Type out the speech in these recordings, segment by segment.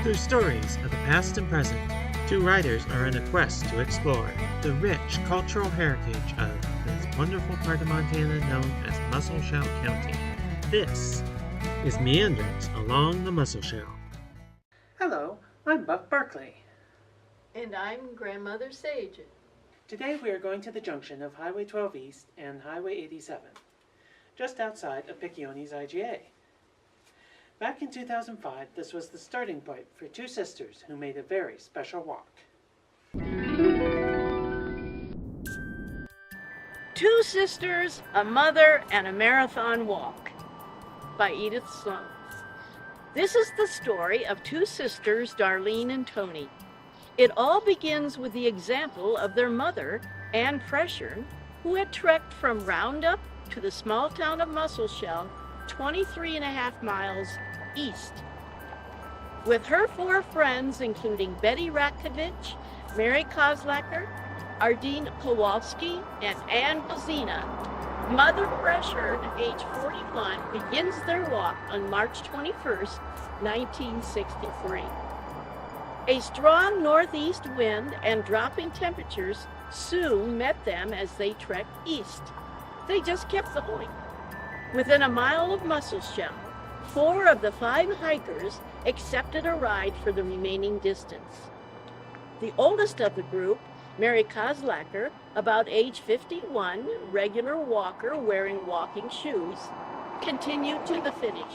Through stories of the past and present, two writers are on a quest to explore the rich cultural heritage of this wonderful part of Montana known as Musselshell County. This is Meanderings Along The Musselshell. Hello, I'm Buck Barkley. And I'm Grandmother Sage. Today we are going to the junction of Highway 12 East and Highway 87, just outside of Picayune's IGA. Back in 2005, this was the starting point for two sisters who made a very special walk. Two Sisters, a Mother, and a Marathon Walk by Edith Sloan. This is the story of two sisters, Darlene and Tony. It all begins with the example of their mother, Ann Preshern, who had trekked from Roundup to the small town of Musselshell, 23.5 miles east. With her four friends, including Betty Ratkovich, Mary Kozlacker, Ardine Kowalski, and Ann Bozina, Mother Preshern, age 41, begins their walk on March 21st, 1963. A strong northeast wind and dropping temperatures soon met them as they trekked east. They just kept going. Within a mile of Musselshell, 4 of the 5 hikers accepted a ride for the remaining distance. The oldest of the group, Mary Kozlacker, about age 51, regular walker wearing walking shoes, continued to the finish.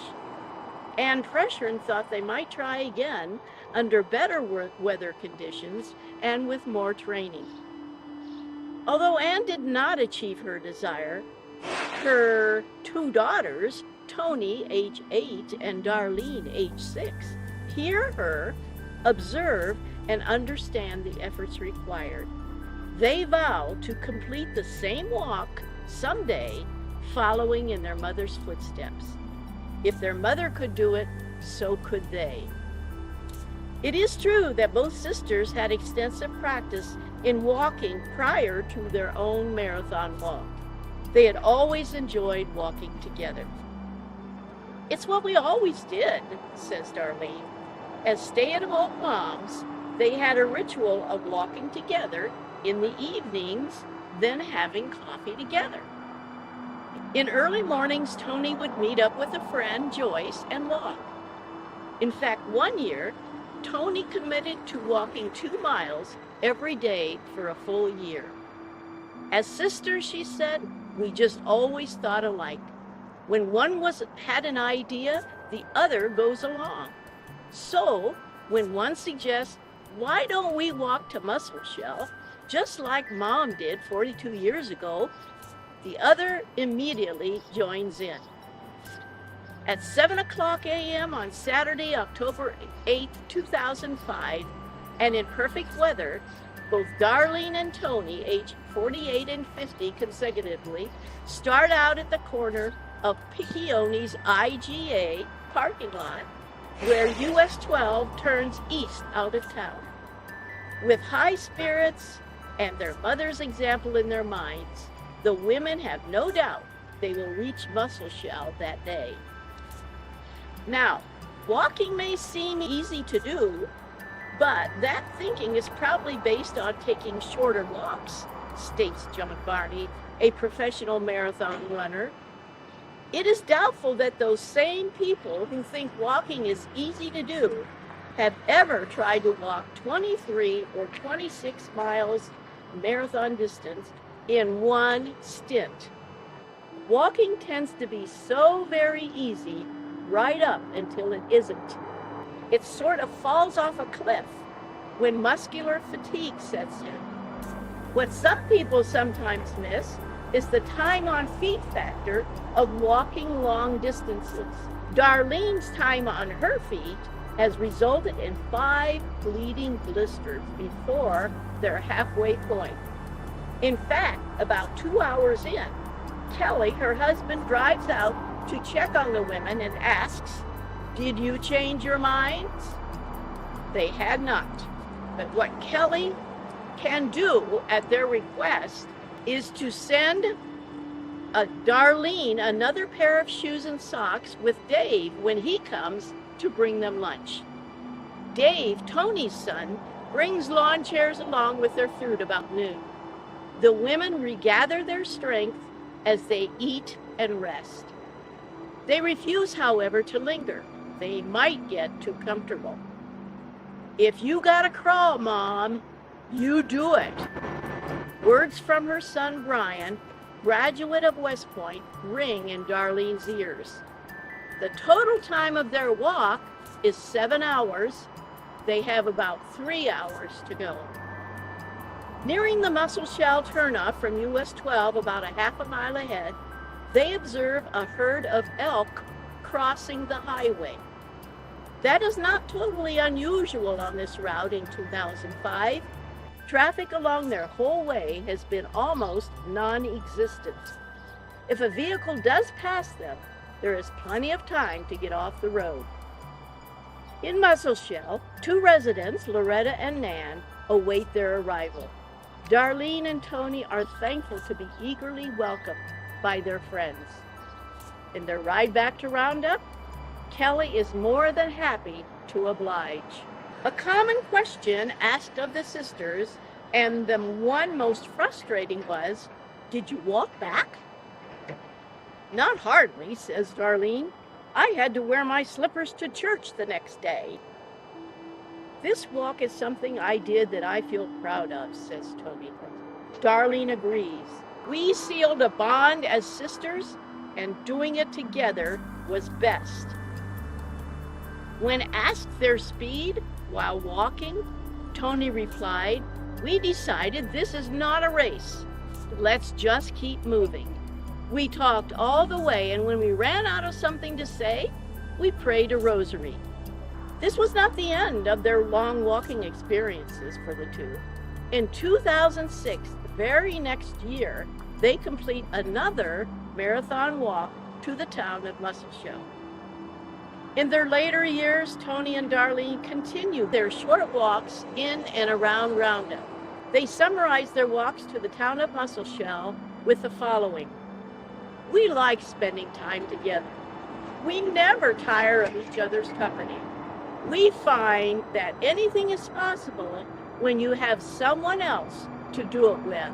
Ann Preshern thought they might try again under better weather conditions and with more training. Although Ann did not achieve her desire, her 2 daughters, Tony, age 8, and Darlene, age 6, hear her, observe, and understand the efforts required. They vow to complete the same walk someday, following in their mother's footsteps. If their mother could do it, so could they. It is true that both sisters had extensive practice in walking prior to their own marathon walk. They had always enjoyed walking together. "It's what we always did," says Darlene. As stay-at-home moms, they had a ritual of walking together in the evenings, then having coffee together. In early mornings, Tony would meet up with a friend, Joyce, and walk. In fact, one year, Tony committed to walking 2 miles every day for a full year. As sisters, she said, we just always thought alike. When one had an idea, the other goes along. So, when one suggests, why don't we walk to Musselshell, just like Mom did 42 years ago, the other immediately joins in. At 7:00 a.m. on Saturday, October 8, 2005, and in perfect weather, both Darlene and Tony, age 48 and 50 consecutively, start out at the corner of Picayune's IGA parking lot, where US 12 turns east out of town. With high spirits and their mother's example in their minds, the women have no doubt they will reach Musselshell that day. Now, walking may seem easy to do, but that thinking is probably based on taking shorter walks, states John Barney, a professional marathon runner. It is doubtful that those same people who think walking is easy to do have ever tried to walk 23 or 26 miles marathon distance in one stint. Walking tends to be so very easy right up until it isn't. It sort of falls off a cliff when muscular fatigue sets in. What some people sometimes miss is the time on feet factor of walking long distances. Darlene's time on her feet has resulted in 5 bleeding blisters before their halfway point. In fact, about 2 hours in, Kelly, her husband, drives out to check on the women and asks, "Did you change your minds?" They had not. But what Kelly can do at their request is to send Darlene another pair of shoes and socks with Dave when he comes to bring them lunch. Dave, Tony's son, brings lawn chairs along with their fruit about noon. The women regather their strength as they eat and rest. They refuse, however, to linger. They might get too comfortable. If you gotta crawl, Mom, you do it. Words from her son, Brian, graduate of West Point, ring in Darlene's ears. The total time of their walk is 7 hours. They have about 3 hours to go. Nearing the Musselshell turnoff from US 12, about a half a mile ahead, they observe a herd of elk crossing the highway. That is not totally unusual on this route in 2005. Traffic along their whole way has been almost non-existent. If a vehicle does pass them, there is plenty of time to get off the road. In Musselshell, 2 residents, Loretta and Nan, await their arrival. Darlene and Tony are thankful to be eagerly welcomed by their friends. In their ride back to Roundup, Kelly is more than happy to oblige. A common question asked of the sisters, and the one most frustrating, was, "Did you walk back?" "Not hardly," says Darlene. "I had to wear my slippers to church the next day." "This walk is something I did that I feel proud of," says Tony. Darlene agrees. "We sealed a bond as sisters, and doing it together was best." When asked their speed while walking, Tony replied, "We decided this is not a race. Let's just keep moving. We talked all the way, and when we ran out of something to say, we prayed a rosary." This was not the end of their long walking experiences for the two. In 2006, the very next year, they complete another marathon walk to the town of Musselshell. In their later years, Tony and Darlene continue their short walks in and around Roundup. They summarize their walks to the town of Musselshell with the following: "We like spending time together. We never tire of each other's company. We find that anything is possible when you have someone else to do it with."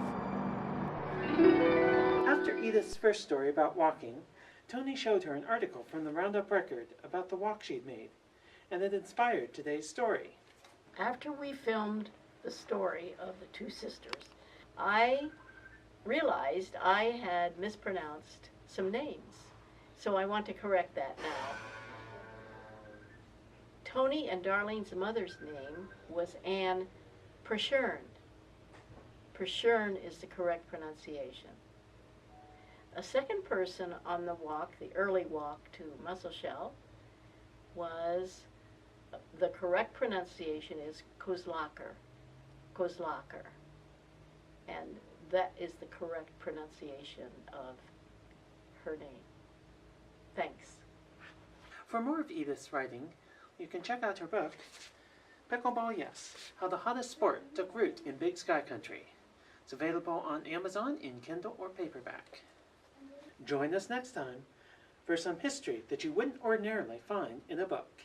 After Edith's first story about walking, Tony showed her an article from the Roundup Record about the walk she'd made, and it inspired today's story. After we filmed the story of the 2 sisters, I realized I had mispronounced some names, so I want to correct that now. Tony and Darlene's mother's name was Anne Pershern. Pershern is the correct pronunciation. A second person on the walk, the early walk to Musselshell, was, the correct pronunciation is Kozlaker. Kozlaker. And that is the correct pronunciation of her name. Thanks. For more of Edith's writing, you can check out her book, Pickleball Yes, How the Hottest Sport Took Root in Big Sky Country. It's available on Amazon in Kindle or paperback. Join us next time for some history that you wouldn't ordinarily find in a book.